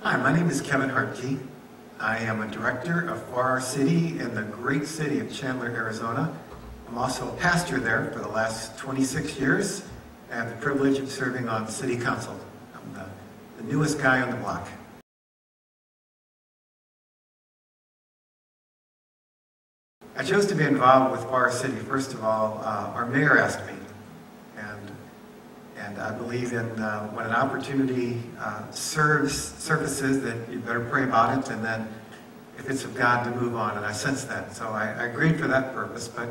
Hi, my name is Kevin Hartke. I am a director of Farrar City in the great city of Chandler, Arizona. I'm also a pastor there for the last 26 years. I have the privilege of serving on city council. I'm the newest guy on the block. I chose to be involved with Farrar City. First of all, our mayor asked me, and I believe in when an opportunity surfaces that you better pray about it, and then if it's of God, to move on, and I sensed that. So I agreed for that purpose, but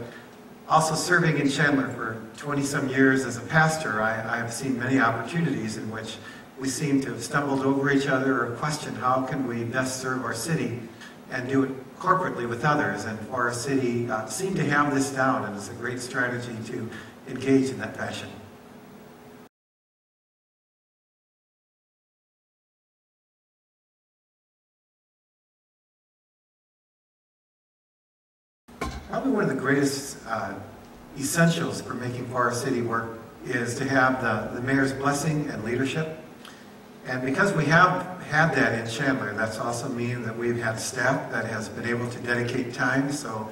also serving in Chandler for 20-some years as a pastor, I have seen many opportunities in which we seem to have stumbled over each other or questioned how can we best serve our city and do it corporately with others, and Farrar City seemed to have this down, and it's a great strategy to engage in that fashion. Probably one of the greatest essentials for making Farrar City work is to have the mayor's blessing and leadership. And because we have had that in Chandler, that's also mean that we've had staff that has been able to dedicate time. So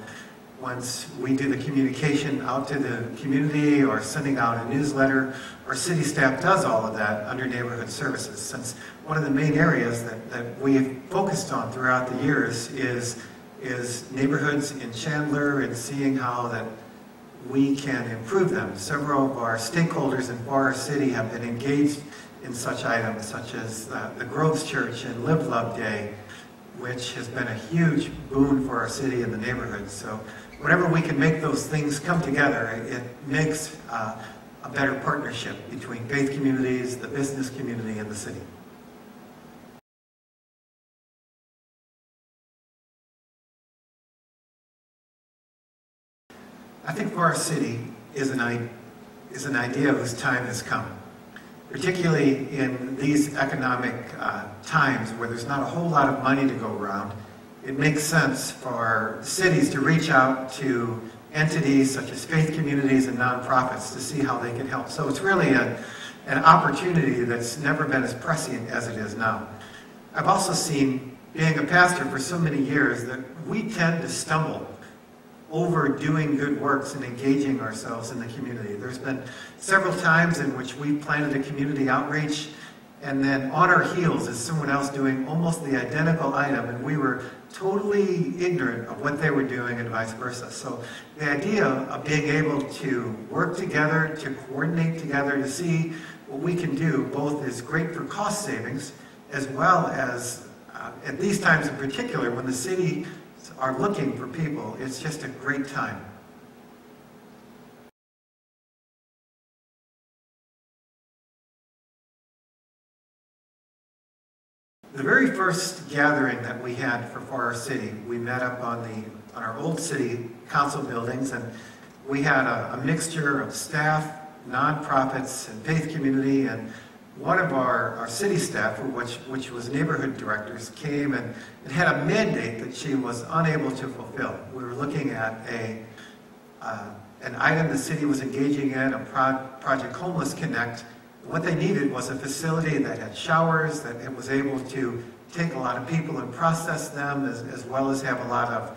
once we do the communication out to the community or sending out a newsletter, our city staff does all of that under neighborhood services. Since one of the main areas that we've focused on throughout the years is neighborhoods in Chandler and seeing how that we can improve them. Several of our stakeholders in Farrar City have been engaged in such items, such as the Groves Church and Live Love Day, which has been a huge boon for our city and the neighborhood. So whenever we can make those things come together, it makes a better partnership between faith communities, the business community, and the city. I think Farrar City is an idea whose time has come, particularly in these economic times where there's not a whole lot of money to go around. It makes sense for cities to reach out to entities such as faith communities and nonprofits to see how they can help. So it's really an opportunity that's never been as prescient as it is now. I've also seen, being a pastor for so many years, that we tend to stumble over doing good works and engaging ourselves in the community. There's been several times in which we planted a community outreach, and then on our heels is someone else doing almost the identical item, and we were totally ignorant of what they were doing and vice versa. So the idea of being able to work together, to coordinate together, to see what we can do both is great for cost savings, as well as at these times in particular when the city are looking for people, it's just a great time. The very first gathering that we had for Farrar City, we met up on our old city council buildings, and we had a mixture of staff, nonprofits, and faith community, and one of our city staff, which was neighborhood directors, came and had a mandate that she was unable to fulfill. We were looking at an item the city was engaging in, a Project Homeless Connect. What they needed was a facility that had showers, that it was able to take a lot of people and process them, as well as have a lot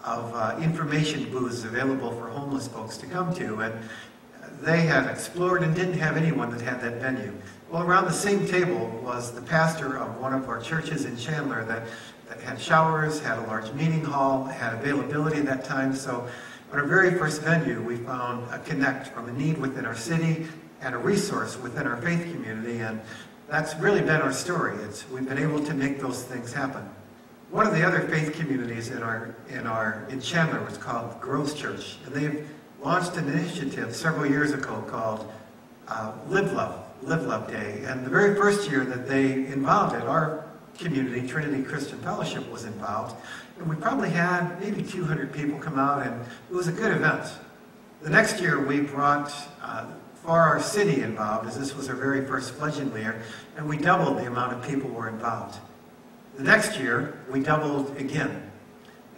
of information booths available for homeless folks to come to. And they had explored and didn't have anyone that had that venue. Well, around the same table was the pastor of one of our churches in Chandler that had showers, had a large meeting hall, had availability at that time. So on our very first venue, we found a connect from a need within our city and a resource within our faith community, and that's really been our story. We've been able to make those things happen. One of the other faith communities in Chandler was called Groves Church, and they've launched an initiative several years ago called Live Love Day. And the very first year that they involved it, our community, Trinity Christian Fellowship, was involved. And we probably had maybe 200 people come out, and it was a good event. The next year we brought Farrar City involved, as this was our very first fledgling year, and we doubled the amount of people who were involved. The next year we doubled again.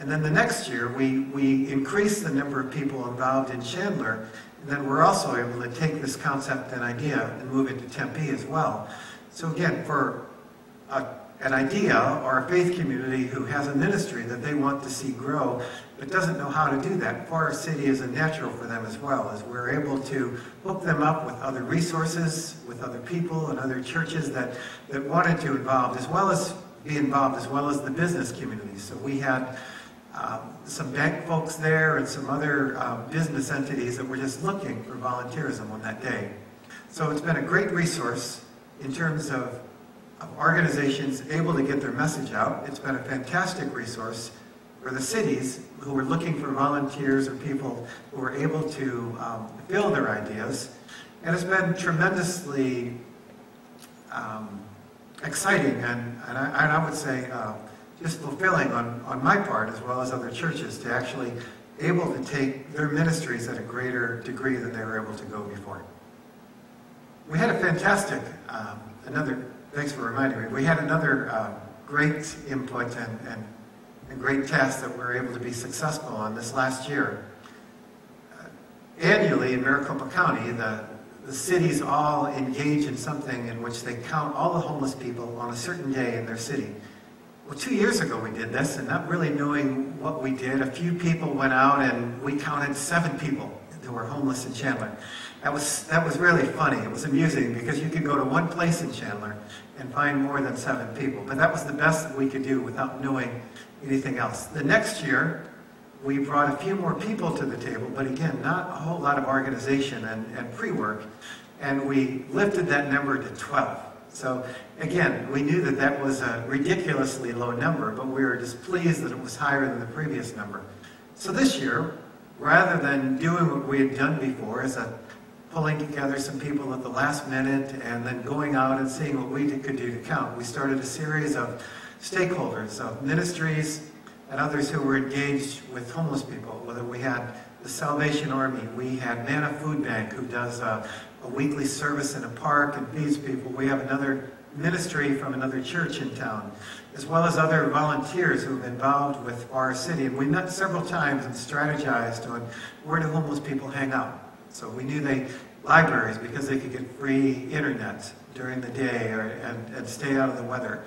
And then the next year, we increased the number of people involved in Chandler, and then we're also able to take this concept and idea and move it to Tempe as well. So again, for a an idea or a faith community who has a ministry that they want to see grow, but doesn't know how to do that, Forest City is a natural for them as well, as we're able to hook them up with other resources, with other people and other churches that wanted to involve, as well as be involved, as well as the business community. So we had some bank folks there and some other business entities that were just looking for volunteerism on that day. So it's been a great resource in terms of organizations able to get their message out. It's been a fantastic resource for the cities who are looking for volunteers or people who are able to fill their ideas. And it's been tremendously exciting and I would say just fulfilling on my part, as well as other churches, to actually able to take their ministries at a greater degree than they were able to go before. We had a fantastic, thanks for reminding me, we had another great input and great task that we were able to be successful on this last year. Annually in Maricopa County, the cities all engage in something in which they count all the homeless people on a certain day in their city. Well, 2 years ago we did this, and not really knowing what we did, a few people went out and we counted 7 people who were homeless in Chandler. That was really funny. It was amusing because you could go to one place in Chandler and find more than 7 people. But that was the best that we could do without knowing anything else. The next year, we brought a few more people to the table, but again, not a whole lot of organization and pre-work, and we lifted that number to 12. So again, we knew that that was a ridiculously low number, but we were just pleased that it was higher than the previous number. So this year, rather than doing what we had done before, as pulling together some people at the last minute and then going out and seeing what we could do to count, we started a series of stakeholders, of ministries, and others who were engaged with homeless people. Whether we had the Salvation Army, we had Manna Food Bank, who does a weekly service in a park and feeds people. We have another ministry from another church in town, as well as other volunteers who have been involved with Forest City. And we met several times and strategized on where do homeless people hang out. So we knew libraries, because they could get free internet during the day and stay out of the weather.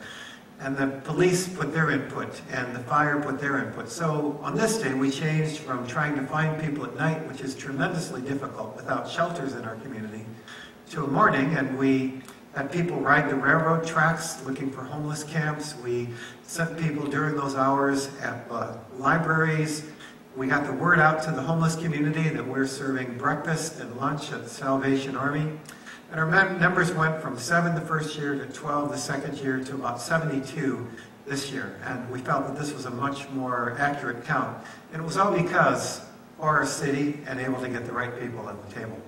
And the police put their input, and the fire put their input. So on this day, we changed from trying to find people at night, which is tremendously difficult without shelters in our community, to a morning, and we had people ride the railroad tracks looking for homeless camps. We sent people during those hours at libraries. We got the word out to the homeless community that we're serving breakfast and lunch at the Salvation Army. And our numbers went from 7 the first year to 12 the second year to about 72 this year. And we felt that this was a much more accurate count. And it was all because Forest City and able to get the right people at the table.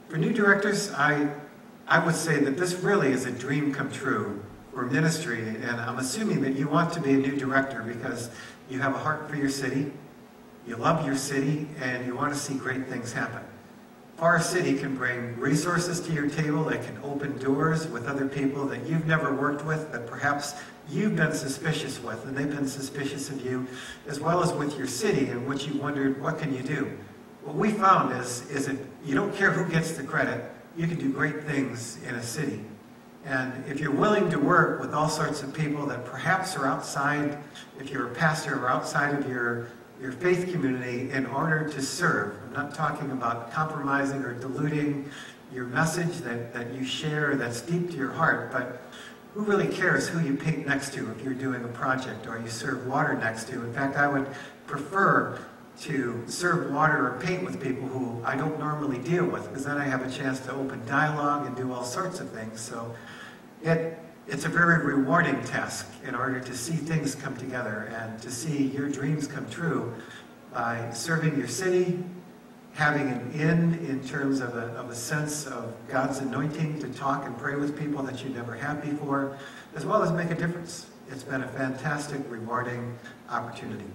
For new directors, I would say that this really is a dream come true for ministry, and I'm assuming that you want to be a new director because you have a heart for your city, you love your city, and you want to see great things happen. Forest City can bring resources to your table, it can open doors with other people that you've never worked with, that perhaps you've been suspicious with, and they've been suspicious of you, as well as with your city, in which you wondered, what can you do? What we found is that you don't care who gets the credit, you can do great things in a city. And if you're willing to work with all sorts of people that perhaps are outside, if you're a pastor or outside of your faith community, in order to serve. I'm not talking about compromising or diluting your message that you share that's deep to your heart, but who really cares who you paint next to if you're doing a project or you serve water next to? In fact, I would prefer to serve water or paint with people who I don't normally deal with, because then I have a chance to open dialogue and do all sorts of things. So it's a very rewarding task in order to see things come together and to see your dreams come true by serving your city, having an in terms of a sense of God's anointing to talk and pray with people that you never had before, as well as make a difference. It's been a fantastic, rewarding opportunity.